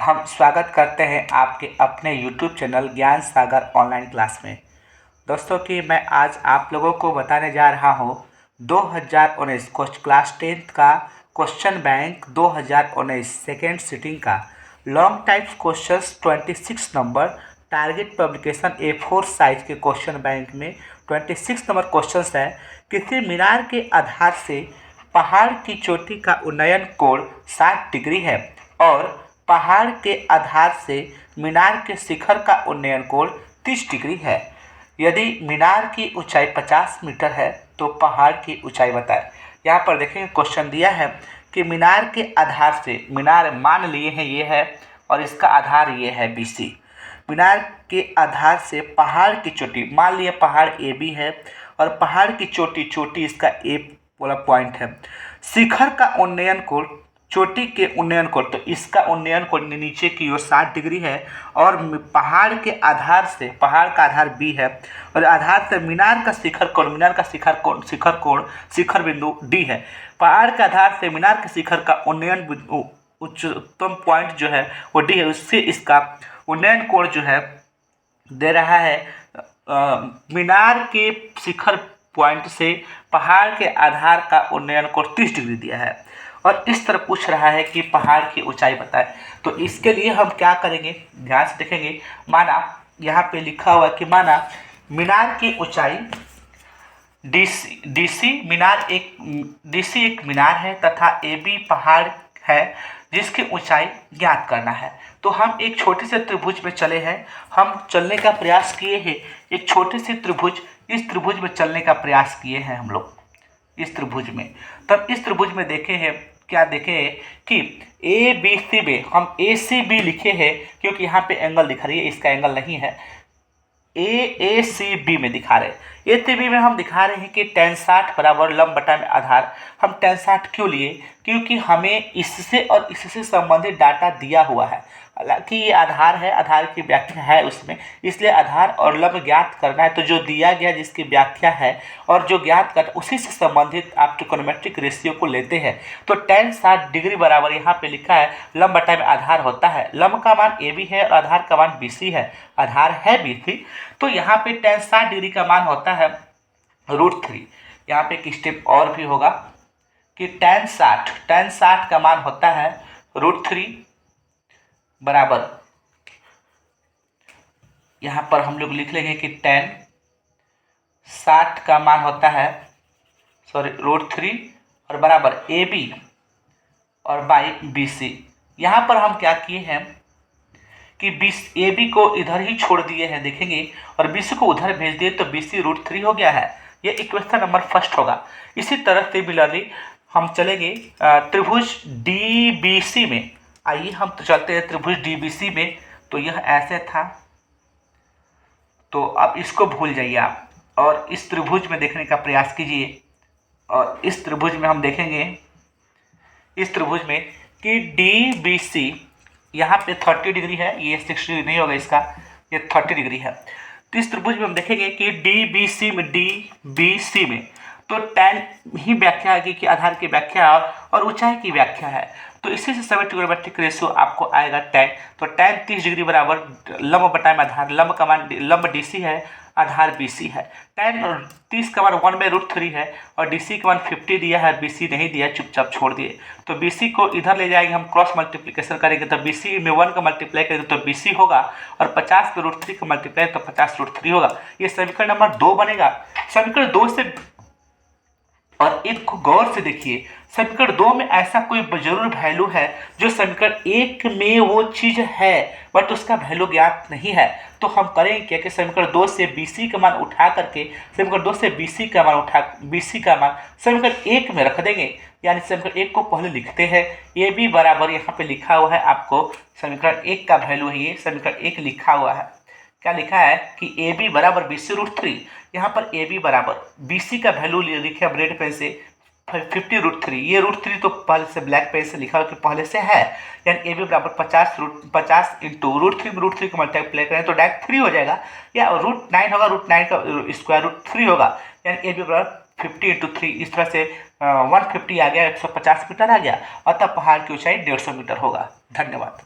हम स्वागत करते हैं आपके अपने YouTube चैनल ज्ञान सागर ऑनलाइन क्लास में। दोस्तों कि मैं आज आप लोगों को बताने जा रहा हूँ 2019 क्लास 10th का क्वेश्चन बैंक 2019 सेकेंड सिटिंग का long types questions 26 number target publication A4 size के क्वेश्चन बैंक में 26 नंबर क्वेश्चंस है। किसी मीनार के आधार से पहाड़ की चोटी का उन्नयन कोण 60 डिग्री है और पहाड़ के आधार से मीनार के शिखर का उन्नयन कोण 30 डिग्री है। यदि मीनार की ऊंचाई 50 मीटर है तो पहाड़ की ऊंचाई बताएं। यहाँ पर देखेंगे क्वेश्चन दिया है कि मीनार के आधार से, मीनार मान लिए हैं ये है और इसका आधार ये है BC। मीनार के आधार से पहाड़ की चोटी, मान लिए पहाड़ AB है और पहाड़ की चोटी इसका A वाला पॉइंट है। शिखर का उन्नयन कोण, चोटी के उन्नयन कोण, तो इसका उन्नयन कोण नीचे की ओर 60 डिग्री है और पहाड़ के आधार से, पहाड़ का आधार B है और आधार से मीनार का शिखर कोण, मीनार का शिखर बिंदु D है। पहाड़ के आधार से मीनार के शिखर का उन्नयन उच्चतम पॉइंट जो है वो D है, उससे इसका उन्नयन कोण जो है दे रहा है मीनार के शिखर पॉइंट से पहाड़ के आधार का उन्नयन कोण 30 डिग्री दिया है और इस तरह पूछ रहा है कि पहाड़ की ऊंचाई बताएं। तो इसके लिए हम क्या करेंगे, ध्यान से देखेंगे। माना यहाँ पे लिखा हुआ है कि माना मीनार की ऊंचाई DC एक मीनार है तथा AB पहाड़ है जिसकी ऊंचाई ज्ञात करना है। तो हम एक छोटे से त्रिभुज में चले हैं, हम चलने का प्रयास किए हैं। एक छोटे से त्रिभुज, इस त्रिभुज में चलने का प्रयास किए हैं हम लोग इस त्रिभुज में। तब इस त्रिभुज में देखे हैं, क्या देखे हैं कि ABC में हम ACB लिखे हैं क्योंकि यहाँ पे एंगल दिखा रही है, इसका एंगल नहीं है। ACB में दिखा रहे हैं। ACB में हम दिखा रहे हैं कि tan 60 बराबर लंब बटा में आधार। हम tan 60 क्यों लिए? क्योंकि हमें इससे और इससे संबंधित डाटा दिया हुआ है। हालांकि ये आधार है, आधार की व्याख्या है उसमें, इसलिए आधार और लंब ज्ञात करना है। तो जो दिया गया जिसकी व्याख्या है और जो ज्ञात कर उसी से संबंधित आप ट्रिग्नोमेट्रिक रेशियो को लेते हैं। तो tan 60 डिग्री बराबर यहाँ पे लिखा है लंब बटा में आधार होता है। लंब का मान AB है और आधार का मान BC है, आधार है BC। तो यहाँ पे tan 60 डिग्री का मान होता है √3। यहाँ पे एक स्टेप और भी होगा कि tan 60 का मान होता है √3 बराबर, यहाँ पर हम लोग लिख लेंगे कि tan 60 का मान होता है √3 और बराबर AB और बाई BC। यहाँ पर हम क्या किए हैं कि AB को इधर ही छोड़ दिए हैं, देखेंगे, और BC को उधर भेज दिए तो BC √3 हो गया है। ये इक्वेशन नंबर फर्स्ट होगा। इसी तरह से सिमिलरली हम चलेंगे त्रिभुज DBC में। आइए हम तो चलते हैं त्रिभुज DBC में। तो यह ऐसे था, तो अब इसको भूल जाइए आप और इस त्रिभुज में देखने का प्रयास कीजिए। और इस त्रिभुज में हम देखेंगे, इस त्रिभुज में कि DBC यहाँ पे 30 डिग्री है, ये 60 डिग्री नहीं होगा इसका, ये 30 डिग्री है। तो इस त्रिभुज में हम देखेंगे कि DBC में तो tan ही व्याख्या है कि आधार की व्याख्या और ऊंचाई की व्याख्या है। तो इसी से सभी ट्रिग्नोमेट्रिक रेशियो आपको आएगा tan। तो tan 30 डिग्री बराबर लंब बटा में आधार, लंब का मान, लंब DC है, आधार BC है। tan 30 का मान 1/√3 है और DC का मान 50 दिया है, BC नहीं दिया, चुपचाप छोड़ दिए। तो BC को इधर ले जाएंगे, हम क्रॉस मल्टीप्लिकेशन करेंगे तो BC में 1 का मल्टीप्लाई करेंगे तो BC होगा और 50/√3 का मल्टीप्लाई तो 50√3 होगा। ये समीकरण नंबर 2 बनेगा। समीकरण 2 से, और एक को गौर से देखिए, समीकरण 2 में ऐसा कोई जरूर वैल्यू है जो समीकरण 1 में वो चीज है बट उसका वैल्यू ज्ञात नहीं है। तो हम करेंगे क्या कि समीकरण 2 से BC का मान उठा करके, समीकरण 2 से BC का मान समीकरण 1 में रख देंगे। यानी समीकरण 1 को पहले लिखते हैं। AB बराबर यहाँ पे लिखा हुआ है, आपको समीकरण 1 का वैल्यू है, ये समीकरण 1 लिखा हुआ है। क्या लिखा है कि AB बराबर BC √3। यहाँ पर AB बराबर BC का वैल्यू लिखे अब रेड पेन से 50√3। ये √3 तो पहले से ब्लैक पेन से लिखा हुआ कि पहले से है, यानी AB बराबर 50 इंटू √3 को मल्टीप्लाई करें तो डायरेक्ट 3 हो जाएगा, या √9 होगा, √9 का स्क्वायर √3 होगा, यानी AB बराबर 50 इंटू 3। इस तरह से 150 आ गया, 150 मीटर आ गया, अतः पहाड़ की ऊंचाई 150 मीटर होगा। धन्यवाद।